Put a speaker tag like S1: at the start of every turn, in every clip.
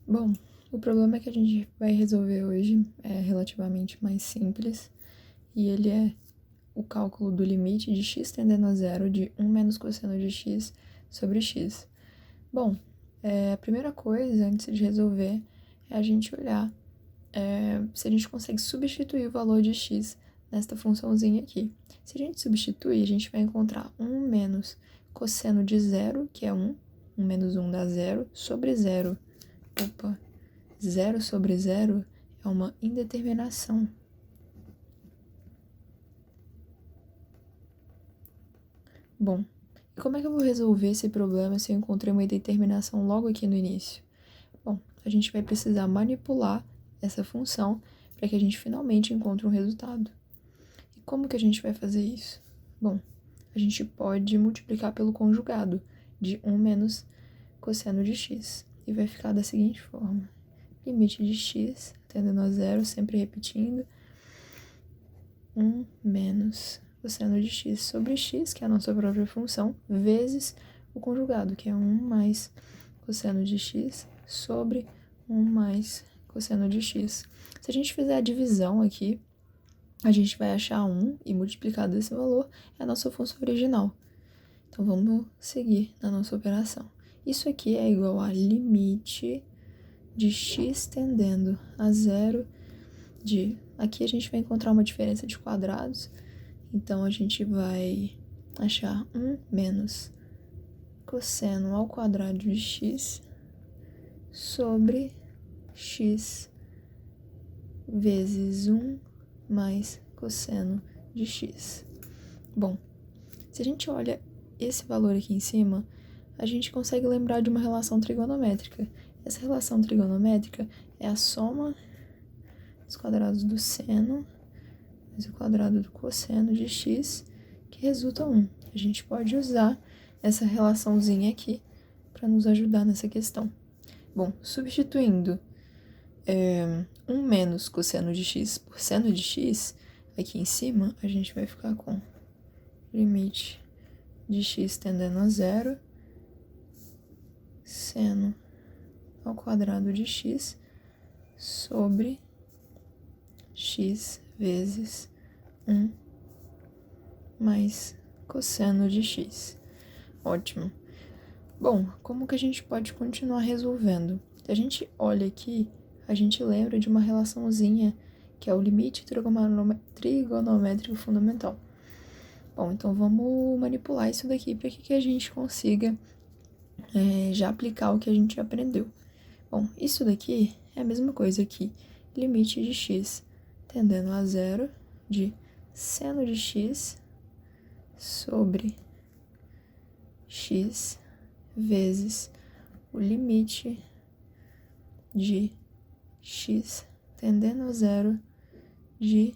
S1: Bom, o problema que a gente vai resolver hoje é relativamente mais simples e ele é o cálculo do limite de x tendendo a zero de 1 menos cosseno de x sobre x. Bom, a primeira coisa antes de resolver é a gente olhar se a gente consegue substituir o valor de x nesta funçãozinha aqui. Se a gente substituir, a gente vai encontrar 1 menos cosseno de zero, que é 1, 1 menos 1 dá zero, sobre zero. Opa, 0 sobre 0 é uma indeterminação. Bom, e como é que eu vou resolver esse problema se eu encontrei uma indeterminação logo aqui no início? Bom, a gente vai precisar manipular essa função para que a gente finalmente encontre um resultado. E como que a gente vai fazer isso? Bom, a gente pode multiplicar pelo conjugado de 1 menos cosseno de x. E vai ficar da seguinte forma. Limite de x, tendendo a zero, sempre repetindo. 1 menos cosseno de x sobre x, que é a nossa própria função, vezes o conjugado, que é 1 mais cosseno de x sobre 1 mais cosseno de x. Se a gente fizer a divisão aqui, a gente vai achar 1 e multiplicado esse valor é a nossa função original. Então, vamos seguir na nossa operação. Isso aqui é igual a limite de x tendendo a zero de... Aqui a gente vai encontrar uma diferença de quadrados, então a gente vai achar 1 menos cosseno ao quadrado de x sobre x vezes 1 mais cosseno de x. Bom, se a gente olha esse valor aqui em cima, a gente consegue lembrar de uma relação trigonométrica. Essa relação trigonométrica é a soma dos quadrados do seno mais o quadrado do cosseno de x, que resulta 1. A gente pode usar essa relaçãozinha aqui para nos ajudar nessa questão. Bom, substituindo 1 menos cosseno de x por seno de x, aqui em cima a gente vai ficar com limite de x tendendo a zero, seno ao quadrado de x sobre x vezes 1 mais cosseno de x. Ótimo. Bom, como que a gente pode continuar resolvendo? Se a gente olha aqui, a gente lembra de uma relaçãozinha que é o limite trigonométrico fundamental. Bom, então vamos manipular isso daqui para que a gente consiga já aplicar o que a gente aprendeu. Bom, isso daqui é a mesma coisa aqui. Limite de x tendendo a zero de seno de x sobre x vezes o limite de x tendendo a zero de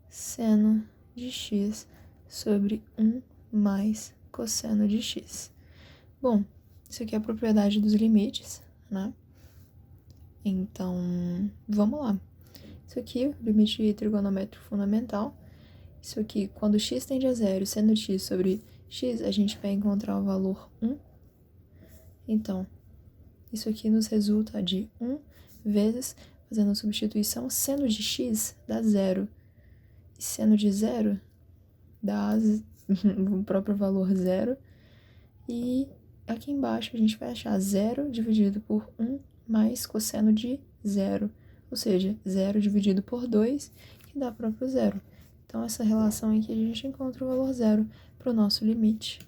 S1: seno de x sobre 1 mais cosseno de x. Bom, isso aqui é a propriedade dos limites, né? Então, vamos lá. Isso aqui, o limite trigonométrico fundamental. Isso aqui, quando x tende a zero, seno de x sobre x, a gente vai encontrar o valor 1. Então, isso aqui nos resulta de 1 vezes, fazendo a substituição, seno de x dá zero. E seno de zero dá o próprio valor zero. E aqui embaixo a gente vai achar 0 dividido por 1 mais cosseno de zero. Ou seja, 0 dividido por 2, que dá próprio zero. Então, essa relação aqui a gente encontra o valor zero para o nosso limite.